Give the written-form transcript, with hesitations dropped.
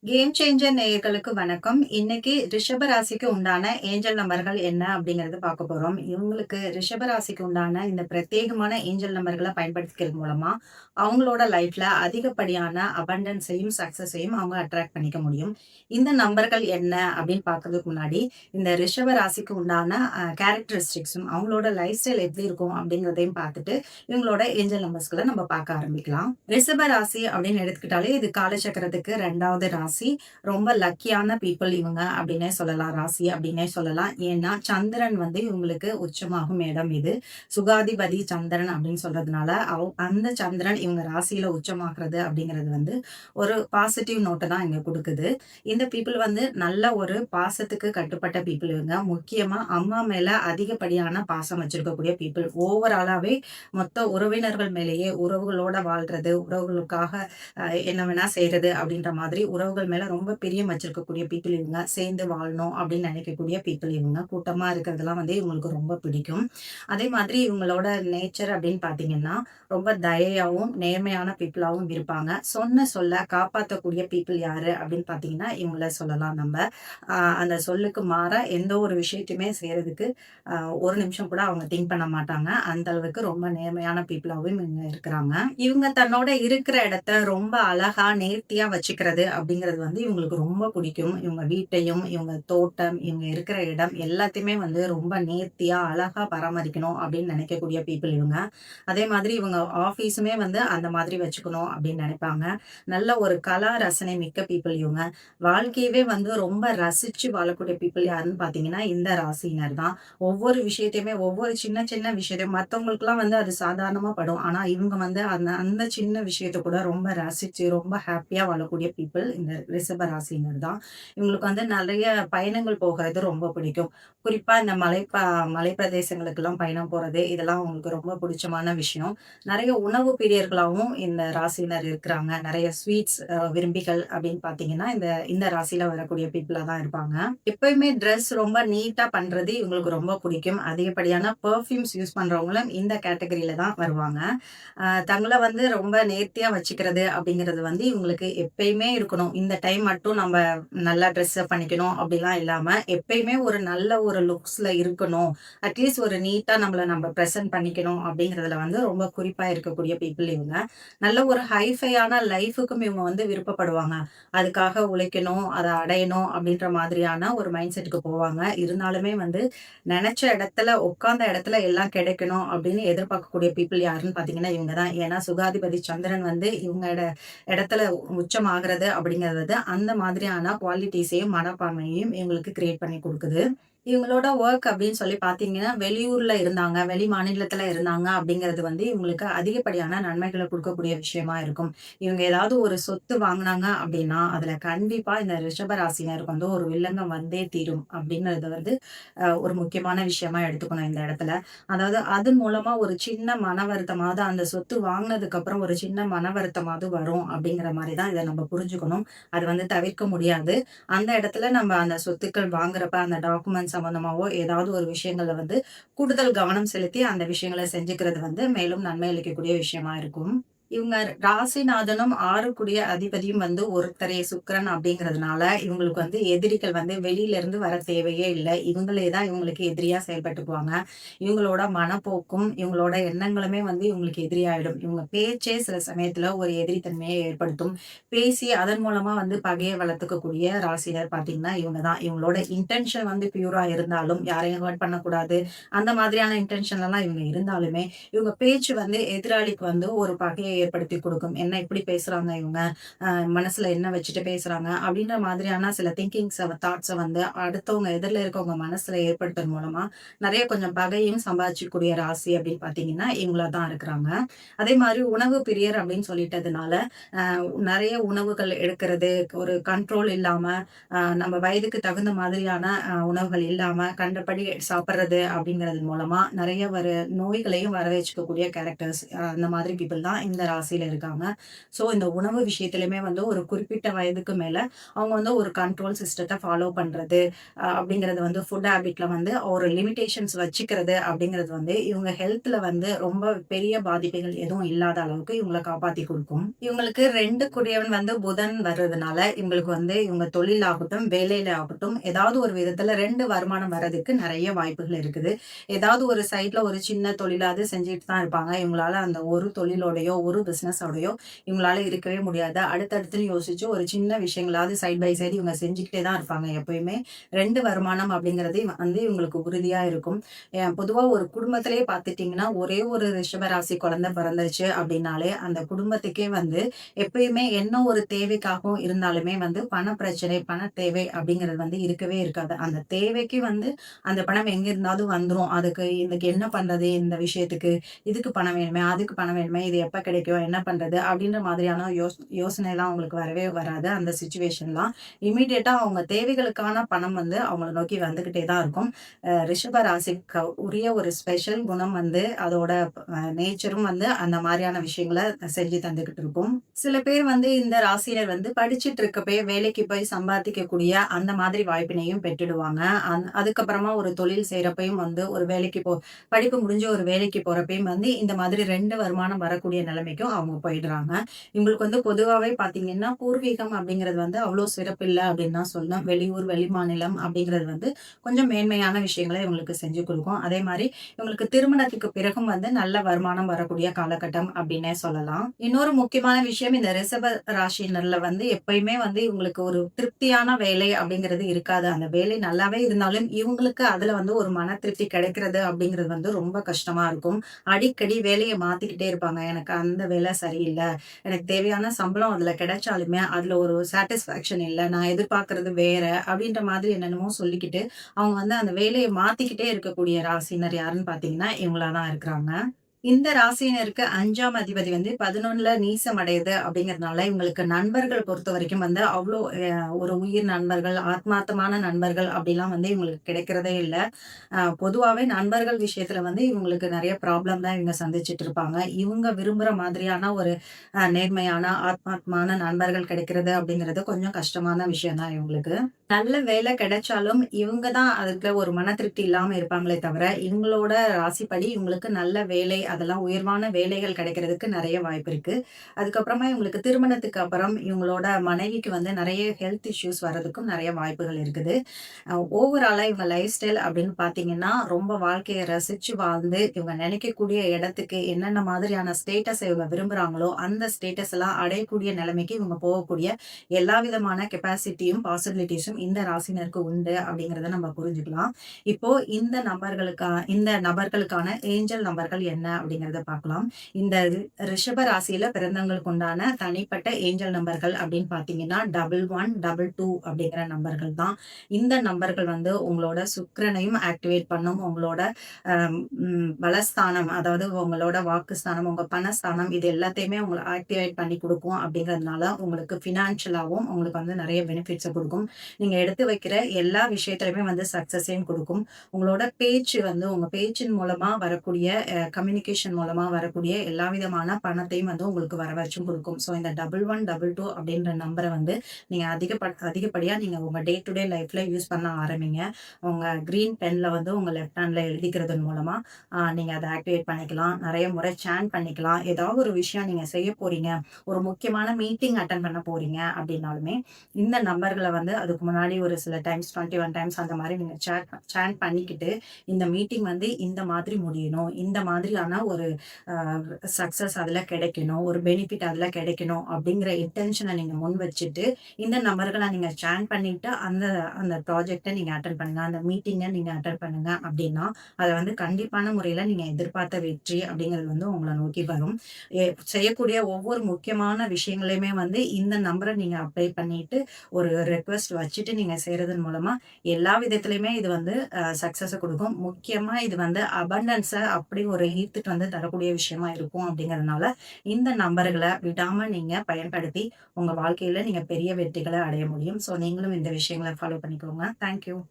Game changer நேயர்களுக்கு வணக்கம். இன்னைக்கு ரிஷப ராசிக்கு உண்டான ஏஞ்சல் நம்பர்கள் என்ன அப்படிங்கிறது பார்க்க போறோம். இவங்களுக்கு ரிஷப ராசிக்கு உண்டான இந்த பிரத்யேகமான ஏஞ்சல் நம்பர்கள பயன்படுத்திக்கிறது மூலமா, அவங்களோட லைஃப்ல அதிகப்படியான அபண்டன்ஸையும், சக்சஸையும் அவங்க அட்ராக்ட் பண்ணிக்க முடியும். இந்த நம்பர்கள் என்ன அப்படின்னு பார்க்கறதுக்கு முன்னாடி, இந்த ரிஷப ராசிக்கு உண்டான கேரக்டரிஸ்டிக்ஸும், அவங்களோட லைஃப் ஸ்டைல் எப்படி இருக்கும் அப்படிங்கிறதையும் பார்த்துட்டு, இவங்களோட ஏஞ்சல் நம்பர்ஸ்கள நம்ம பார்க்க ஆரம்பிக்கலாம். ரிஷப ராசி அப்படின்னு எடுத்துக்கிட்டாலே, இது காலச்சக்கரத்துக்கு 2வது ராசி. ரொம்ப லக்கியான பீப்பிள் இவங்க அப்படின்னே சொல்லலாம். ராசி அப்படின்னே சொல்லலாம். ஏன்னா சந்திரன் வந்து இவங்களுக்கு உச்சமாகும் இடம் இது. சுகாதிபதி சந்திரன் அப்படின்னு சொல்றதுனால, அந்த சந்திரன் இவங்க ராசியில உச்சமாகுறது அப்படிங்கிறது வந்து ஒரு பாசிட்டிவ் நோட்ட தான் இங்க குடுக்குது. இந்த பீப்பிள் வந்து நல்ல ஒரு பாசத்துக்கு கட்டுப்பட்ட பீப்பிள் இவங்க. முக்கியமா அம்மா மேல அதிகப்படியான பாசம் வச்சிருக்கக்கூடிய பீப்பிள். ஓவராலாவே மொத்த உறவினர்கள் மேலேயே உறவுகளோட வாழ்றது, உறவுகளுக்காக என்ன வேணா செய்றது அப்படின்ற மாதிரி உறவுகள் மேல ரொம்ப பிரியம் வச்சிருக்கக்கூடிய பீப்பிள் இவங்க. சேர்ந்து வாழணும் அப்படின்னு நினைக்கக்கூடிய பீப்பிள் இவங்க. கூட்டமா இருக்கிறதெல்லாம் வந்து இவங்களுக்கு ரொம்ப பிடிக்கும். அதே மாதிரி இவங்களோட நேச்சர் அப்படின்னு பார்த்தீங்கன்னா, ரொம்ப தயையாவும், நேர்மையான பீப்பிளாவும் இருப்பாங்க. சொன்ன சொல்ல காப்பாத்தக்கூடிய பீப்பிள் யாரு அப்படின்னு பார்த்தீங்கன்னா, இவங்கள சொல்லலாம் நம்ப. அந்த சொல்லுக்கு மாறா எந்த ஒரு விஷயத்தையுமே செய்றதுக்கு அ ஒரு நிமிஷம் கூட அவங்க திங்க் பண்ண மாட்டாங்க. அந்த அளவுக்கு ரொம்ப நேர்மையான பீப்பிளாவும் இவங்க இருக்கிறாங்க. இவங்க தன்னோட இருக்கிற இடத்த ரொம்ப அழகா, நேர்த்தியா வச்சுக்கிறது அப்படிங்கிறது வந்து இவங்களுக்கு ரொம்ப பிடிக்கும். இவங்க வீட்டையும், இவங்க தோட்டம், இவங்க இருக்கிற இடம் எல்லாத்தையுமே வந்து ரொம்ப நேர்த்தியா, அழகா பராமரிக்கணும் அப்படின்னு நினைக்கக்கூடிய பீப்பிள் இவங்க. அதே மாதிரி இவங்க ஆஃபீஸுமே வந்து அந்த மாதிரி வச்சுக்கணும் அப்படின்னு நினைப்பாங்க. நல்ல ஒரு கலா ரசனை மிக்க பீப்பிள் இவங்க. வாழ்க்கையவே வந்து ரொம்ப ரசிச்சு வாழக்கூடிய பீப்பிள் யாருன்னு பார்த்தீங்கன்னா, இந்த ராசியினர் தான். ஒவ்வொரு விஷயத்தையுமே, ஒவ்வொரு சின்ன சின்ன விஷயத்தையும் மத்தவங்களுக்குலாம் வந்து அது சாதாரணமா படும். ஆனா இவங்க வந்து அந்த அந்த சின்ன விஷயத்த கூட ரொம்ப ரசிச்சு, ரொம்ப ஹேப்பியா வாழக்கூடிய பீப்பிள் இந்த ரிஷப ராசியினர் தான். இவங்களுக்கு வந்து நெறைய பயணங்கள் போகிறது ரொம்ப பிடிக்கும். குறிப்பா இந்த மலை பிரதேசங்களுக்கெல்லாம் பயணம் போறது, இதெல்லாம் அவங்களுக்கு ரொம்ப பிடிச்சமான விஷயம். நெறைய உணவு பிரியர்களாவும் இந்த ராசியினர் இருக்கிறாங்க. நெறைய ஸ்வீட்ஸ் விரும்பிகள் அப்படின்னு பார்த்தீங்கன்னா, இந்த இந்த ராசியில வரக்கூடிய பீப்பிளா தான் இருப்பாங்க. எப்பயுமே ட்ரெஸ் ரொம்ப நீட்டா பண்றது இவங்களுக்கு ரொம்ப பிடிக்கும். அதிகப்படியான பெர்ஃப்யூம்ஸ் யூஸ் பண்றவங்களும் இந்த கேட்டகரியில தான் வருவாங்க. தங்கள வந்து ரொம்ப நேர்த்தியா வச்சுக்கிறது அப்படிங்கிறது வந்து இவங்களுக்கு எப்பயுமே இருக்கணும். இந்த டைம் மட்டும் நம்ம நல்லா ட்ரெஸ் அப் பண்ணிக்கணும் அப்படிலாம் இல்லாம, எப்பயுமே ஒரு நல்ல ஒரு லுக்ஸ்ல இருக்கணும். அட்லீஸ்ட் ஒரு நீட்டா நம்ம பிரசன்ட் பண்ணிக்கணும் அப்படிங்கிறதுல வந்து ரொம்ப குறிப்பா இருக்கக்கூடிய பீப்பிள் இவங்க. நல்ல ஒரு ஹைஃபையான லைஃப்க்கும் இவங்க வந்து விருப்பப்படுவாங்க. அதுக்காக உழைக்கணும், அத அடையணும் அப்படின்ற மாதிரியான ஒரு மைண்ட் செட்டுக்கு போவாங்க. இருந்தாலுமே வந்து நெனச்ச இடத்துல, உட்கார்ந்த இடத்துல எல்லாம் கிடைக்கணும் அப்படின்னு எதிர்பார்க்கக்கூடிய பீப்பிள் யாருன்னு பார்த்தீங்கன்னா, இவங்க தான். ஏன்னா சுகாதிபதி சந்திரன் வந்து இவங்க இடத்துல உச்சமாகுறது அப்படிங்கிறது அந்த மாதிரியான குவாலிட்டீஸையும், மனப்பான்மையையும் இவங்களுக்கு கிரியேட் பண்ணி குடுக்குது. இவங்களோட வொர்க் அப்படின்னு சொல்லி பார்த்தீங்கன்னா, வெளியூர்ல இருந்தாங்க, வெளி மாநிலத்தில இருந்தாங்க அப்படிங்கிறது வந்து இவங்களுக்கு அதிகப்படியான நன்மைகள குடுக்கக்கூடிய விஷயமா இருக்கும். இவங்க ஏதாவது ஒரு சொத்து வாங்குனாங்க அப்படின்னா, அதுல கண்டிப்பா இந்த ரிஷப ராசினருக்கு வந்து ஒரு வில்லங்கம் வந்தே தீரும் அப்படிங்கிறது வந்து ஒரு முக்கியமான விஷயமா எடுத்துக்கணும் இந்த இடத்துல. அதாவது அதன் மூலமா ஒரு சின்ன மன வருத்தமாவது அந்த சொத்து வாங்குனதுக்கு அப்புறம் ஒரு சின்ன மன வருத்தமாவது வரும் அப்படிங்கிற மாரி தான் இத நம்ம புரிஞ்சுக்கணும். அது வந்து தவிர்க்க முடியாது. அந்த இடத்துல நம்ம அந்த சொத்துக்கள் வாங்குறப்ப அந்த டாக்குமெண்ட் சம்மந்தமாவோ ஏதாவது ஒரு விஷயங்கள்ல வந்து கூடுதல் கவனம் செலுத்தி அந்த விஷயங்கள செஞ்சுக்கிறது வந்து மேலும் நன்மை அளிக்கக்கூடிய விஷயமா இருக்கும். இவங்க ராசிநாதனும் 6 அதிபதியும் வந்து ஒருத்தரே சுக்கிரன் அப்படிங்கிறதுனால, இவங்களுக்கு வந்து எதிரிகள் வந்து வெளியில இருந்து வர தேவையே இல்ல. இவங்களே தான் இவங்களுக்கு எதிரியா செயல்பட்டுக்குவாங்க. இவங்களோட மனப்போக்கும், இவங்களோட எண்ணங்களுமே வந்து இவங்களுக்கு எதிரியாயிடும். இவங்க பேச்சே சில சமயத்துல ஒரு எதிரித்தன்மையை ஏற்படுத்தும். பேசி அதன் மூலமா வந்து பகைய வளர்த்துக்கக்கூடிய ராசினர் பார்த்தீங்கன்னா, இவங்க தான். இவங்களோட இன்டென்ஷன் வந்து பியூரா இருந்தாலும், யாரையும் ஹர்ட் பண்ணக்கூடாது. அந்த மாதிரியான இன்டென்ஷன்லலாம் இவங்க இருந்தாலுமே, இவங்க பேச்சு வந்து எதிராளிக்கு வந்து ஒரு பகையை ஏற்படுத்தி கொடுக்கும். என்ன இப்படி பேசுறாங்க இவங்க? அ மனசுல என்ன வச்சுட்டு பேசுறாங்க? அப்படின்ற மாதிரியான சில தாட்ஸ வந்து அடுத்தவங்க எதிர்ல இருக்கவங்க மனசுல ஏற்படுத்துறது மூலமா, நெறைய கொஞ்சம் பகையும் சம்பாதிச்சக்கூடிய ராசி அப்படின்னு பார்த்தீங்கன்னா, இவங்களா தான் இருக்கிறாங்க. அதே மாரி உணவு பிரியர் அப்படின்னு சொல்லிட்டதுனால, நெறைய உணவுகள் எடுக்கிறது, ஒரு கண்ட்ரோல் இல்லாம, நம்ம வயதுக்கு தகுந்த மாதிரியான உணவுகள் இல்லாம, கண்டபடி சாப்பிடுறது அப்படிங்கிறது மூலமா, நெறைய நோய்களையும் வர வச்சுக்கக்கூடிய கேரக்டர்ஸ் அந்த மாதிரி பீப்பிள் தான் இந்த ராசியில இருக்காங்க. ஸோ இந்த உணவு விஷயத்திலயுமே வந்து ஒரு குறிப்பிட்ட வயதுக்கு மேல அவங்க வந்து ஒரு கண்ட்ரோல் சிஸ்டத்த ஃபாலோ பண்றது, அப்படிங்கிறது வந்து ஃபுட் ஹேபிட்ல வந்து ஒரு லிமிட்டேஷன்ஸ் வச்சுக்கிறது அப்படிங்கிறது வந்து இவங்க ஹெல்த்ல வந்து ரொம்ப பெரிய பாதிப்புகள் எதுவும் இல்லாத அளவுக்கு இவங்கள காப்பாத்தி குடுக்கும். இவங்களுக்கு 2 குடையவன் வந்து புதன் வர்றதுனால, இவங்களுக்கு வந்து இவங்க தொழில் ஆகட்டும், வேலையில ஆகட்டும், ஏதாவது ஒரு விதத்துல 2 வருமானம் வர்றதுக்கு நெறைய வாய்ப்புகள் இருக்குது. ஏதாவது ஒரு சைட்ல ஒரு சின்ன தொழிலாவது செஞ்சுட்டு தான் இருப்பாங்க. இவங்களால அந்த ஒரு தொழிலோடயோ, ஒரு பிசினஸோடயோ இவங்களால இருக்கவே முடியாது. அடுத்தடுத்துன்னு யோசிச்சு ஒரு சின்ன விஷயங்களாவது சைட் பை சைடு இவங்க செஞ்சுக்கிட்டே தான் இருப்பாங்க எப்பயுமே. 2 வருமானம் அப்படிங்கிறது வந்து இவங்களுக்கு உறுதியா இருக்கும். பொதுவா ஒரு குடும்பத்திலேயே பார்த்துட்டீங்கன்னா, ஒரே ஒரு ரிஷப ராசி குழந்தை பிறந்துருச்சு அப்படின்னாலே, அந்த குடும்பத்துக்கே வந்து எப்பயுமே என்ன ஒரு தேவைக்காகவும் இருந்தாலுமே வந்து பண பிரச்சனை, பண தேவை அப்படிங்கிறது வந்து இருக்கவே இருக்காது. அந்த தேவைக்கு வந்து அந்த பணம் எங்க இருந்தாலும் வந்துரும். அதுக்கு இதுக்கு என்ன பண்றது? இந்த விஷயத்துக்கு, இதுக்கு பணம் வேணுமே, அதுக்கு பணம் வேணுமே, இது எப்ப கிடைக்கும்? என்ன பண்றது? அப்படின்ற மாதிரியான யோசனைலாம் அவங்களுக்கு வரவே வராது. அந்த சிச்சுவேஷன்லாம். இம்மீடியட்டா அவங்க தேவைகளுக்கான பணம் வந்து அவங்கள நோக்கி வந்துகிட்டே தான் இருக்கும். ரிஷப ராசிக்கு உரிய ஒரு ஸ்பெஷல் குணம் வந்து அதோட நேச்சரும் வந்து அந்த மாரியான விஷயங்கள செஞ்சு தந்துகிட்டு இருக்கும். சில பேர் வந்து இந்த ராசியினர் வந்து படிச்சுட்டு இருக்கப்பயே வேலைக்கு போய் சம்பாதிக்கக்கூடிய அந்த மாதிரி வாய்ப்பினையும் பெற்றுடுவாங்க. அதுக்கப்புறமா ஒரு தொழில் செய்றப்பயும் வந்து ஒரு வேலைக்கு படிப்பு முடிஞ்சு ஒரு வேலைக்கு போறப்பயும் வந்து இந்த மாதிரி 2 வருமானம் வரக்கூடிய நிலைமைக்கும் அவங்க போயிடுறாங்க. இவங்களுக்கு வந்து பொதுவாவே பார்த்தீங்கன்னா, பூர்வீகம் அப்படிங்கிறது வந்து அவ்ளோ சிறப்பில்ல அப்படின்னு தான் சொல்லணும். வெளியூர், வெளிமாநிலம் அப்படிங்கிறது வந்து கொஞ்சம் மேன்மையான விஷயங்கள இவங்களுக்கு செஞ்சு குடுக்கும். அதே மாரி இவங்களுக்கு திருமணத்துக்கு பிறகும் வந்து நல்ல வருமானம் வரக்கூடிய காலகட்டம் அப்படின்னே சொல்லலாம். இன்னொரு முக்கியமான விஷயம் இந்த ரிஷப ராசினர்ல வந்து எப்பயுமே வந்து இவங்களுக்கு ஒரு திருப்தியான வேலை அப்படிங்கிறது இருக்காது. அந்த வேலை நல்லாவே இருந்தாலும் இவங்களுக்கு அதுல வந்து ஒரு மன திருப்தி கிடைக்கிறது அப்படிங்கிறது வந்து ரொம்ப கஷ்டமா இருக்கும். அடிக்கடி வேலைய மாத்திக்கிட்டே இருப்பாங்க. எனக்கு அந்த வேலை சரியில்ல. எனக்கு தேவையான சம்பளம் அதுல கிடைச்சாலுமே, அதுல ஒரு சாட்டிஸ்ஃபேக்ஷன் இல்ல. நான் எதிர்பார்க்கிறது வேற அப்படின்ற மாதிரி என்னென்னமோ சொல்லிக்கிட்டு, அவங்க வந்து அந்த வேலைய மாத்திக்கிட்டே இருக்கக்கூடிய ராசினர் யாருன்னு பார்த்தீங்கன்னா, இவங்களா தான் இருக்கிறாங்க. இந்த ராசியினருக்கு 5ஆம் அதிபதி வந்து 11ல நீசம் அடையுது அப்படிங்கிறதுனால, இவங்களுக்கு நண்பர்கள் பொறுத்தவரைக்கும் வந்து அவ்ளோ ஒரு உயிர் நண்பர்கள், ஆத்மார்த்தமான நண்பர்கள் அப்படிலாம் வந்து இவங்களுக்கு கிடைக்கிறதே இல்ல. பொதுவாவே நண்பர்கள் விஷயத்துல வந்து இவங்களுக்கு நெறைய ப்ராப்ளம் தான் இவங்க சந்திச்சுட்டு இருப்பாங்க. இவங்க விரும்புற மாதிரியான ஒரு நேர்மையான, ஆத்மார்த்தமான நண்பர்கள் கிடைக்கிறது அப்படிங்கிறது கொஞ்சம் கஷ்டமான விஷயம் தான் இவங்களுக்கு. நல்ல வேலை கிடைச்சாலும், இவங்க தான் அதுல ஒரு மன திருப்தி இல்லாம இருப்பாங்களே தவிர, இவங்களோட ராசிப்படி இவங்களுக்கு நல்ல வேலை, அதெல்லாம் உயர்வான வேலைகள் கிடைக்கிறதுக்கு நெறைய வாய்ப்பு இருக்கு. அதுக்கப்புறமா இவங்களுக்கு திருமணத்துக்கு அப்புறம் இவங்களோட மனைவிக்கு வந்து நெறைய ஹெல்த் இஷ்யூஸ் வர்றதுக்கும் நெறைய வாய்ப்புகள் இருக்குது. ஓவராலா இவங்க லைஃப் ஸ்டைல் அப்படின்னு பார்த்தீங்கன்னா, ரொம்ப வாழ்க்கைய ரசிச்சு வாழ்ந்து, இவங்க நினைக்கக்கூடிய இடத்துக்கு என்னென்ன மாதிரியான ஸ்டேட்டஸ இவங்க விரும்புறாங்களோ, அந்த ஸ்டேட்டஸ் எல்லாம் அடையக்கூடிய நிலைமைக்கு இவங்க போகக்கூடிய எல்லா விதமான கெப்பாசிட்டியும், பாசிபிலிட்டீஸும் இந்த ராசினருக்கு உண்டு அப்படிங்கிறத நம்ம புரிஞ்சுக்கலாம். இப்போ இந்த நபர்களுக்கான ஏஞ்சல் நம்பர்கள் என்ன அப்படிங்கிறத பார்க்கலாம். இந்த ரிஷப ராசியில பிறந்தவங்களுக்கு உண்டான தனிப்பட்ட ஏஞ்சல் நம்பர்கள் அப்படின்னு பார்த்தீங்கன்னா, 11, 22 அப்படிங்கிற நம்பர்கள் தான். இந்த நம்பர்கள் வந்து உங்களோட சுக்கிரனையும் ஆக்டிவேட் பண்ணும். உங்களோட பலஸ்தானம், அதாவது உங்களோட வாக்குஸ்தானம், உங்க பணஸ்தானம் இது எல்லாத்தையுமே உங்கள ஆக்டிவேட் பண்ணி குடுக்கும் அப்படிங்கிறதுனால, உங்களுக்கு ஃபினான்ஷியலாவும் உங்களுக்கு வந்து நெறைய பெனிஃபிட்ஸ குடுக்கும். நீங்க எடுத்து வைக்கிற எல்லா விஷயத்திலுமே வந்து சக்சஸையும் குடுக்கும். உங்களோட பேச்சு வந்து உங்க பேச்சின் மூலமா வரக்கூடிய கம்யூனிகேஷன் மூலமா வரக்கூடிய எல்லா விதமான பணத்தையும் வந்து உங்களுக்கு வரவழைச்சும் குடுக்கும். ஸோ இந்த 11, 22 அப்படின்ற நம்பர வந்து நீங்க அதிகப்படியா நீங்க உங்க டே டு டே லைஃப்ல யூஸ் பண்ண ஆரம்பிங்க. உங்க கிரீன் பென்ல வந்து உங்க லெஃப்ட் ஹேண்ட்ல எழுதிக்கிறதன் மூலமா நீங்க அத ஆக்டிவேட் பண்ணிக்கலாம். நெறைய முறை சாண்ட் பண்ணிக்கலாம். ஏதாவது ஒரு விஷயம் நீங்க செய்ய போறீங்க. ஒரு முக்கியமான மீட்டிங் அட்டெண்ட் பண்ண போறீங்க அப்படின்னாலுமே, இந்த நம்பர்கள வந்து அதுக்கு முன்னாடி ஒரு சில டைம்ஸ் 21 டைம்ஸ் அந்த மாரி நீங்க சாண்ட் பண்ணிக்கிட்டு, இந்த மீட்டிங் வந்து இந்த மாதிரி முடியணும். இந்த மாதிரியான ஒரு அ சக்சஸ் அதுல கிடைக்கணும். ஒரு பெனிஃபிட் அதுல கிடைக்கணும் அப்படிங்கிற இன்டென்ஷன நீங்க முன் வச்சுட்டு, இந்த நம்பர்கள நீங்க சாண்ட் பண்ணிட்டு அந்த அந்த ப்ராஜெக்ட்ட நீங்க அட்டெண்ட் பண்ணுங்க. அந்த மீட்டிங்க நீங்க அட்டெண்ட் பண்ணுங்க அப்படின்னா, அத வந்து கண்டிப்பான முறையில நீங்க எதிர்பார்த்த வெற்றி அப்படிங்கிறது வந்து உங்கள நோக்கி வரும். எ செய்யக்கூடிய ஒவ்வொரு முக்கியமான விஷயங்களையுமே வந்து இந்த நம்பர நீங்க அப்ளை பண்ணிட்டு, ஒரு ரெக்வெஸ்ட் வச்சுட்டு நீங்க செய்றதன் மூலமா, எல்லா விதத்திலயுமே இது வந்து சக்சஸ குடுக்கும். முக்கியமா இது வந்து அபண்டன்ஸ அப்படி ஒரு ஈர்த்துட்டு வந்து தரக்கூடிய விஷயமா இருக்கும் அப்படிங்கிறதுனால, இந்த நம்பர்கள விடாம நீங்க பயன்படுத்தி, உங்க வாழ்க்கையில நீங்க பெரிய வெற்றிகள அடைய முடியும். ஸோ நீங்களும் இந்த விஷயங்கள ஃபாலோ பண்ணிக்கோங்க. Thank you.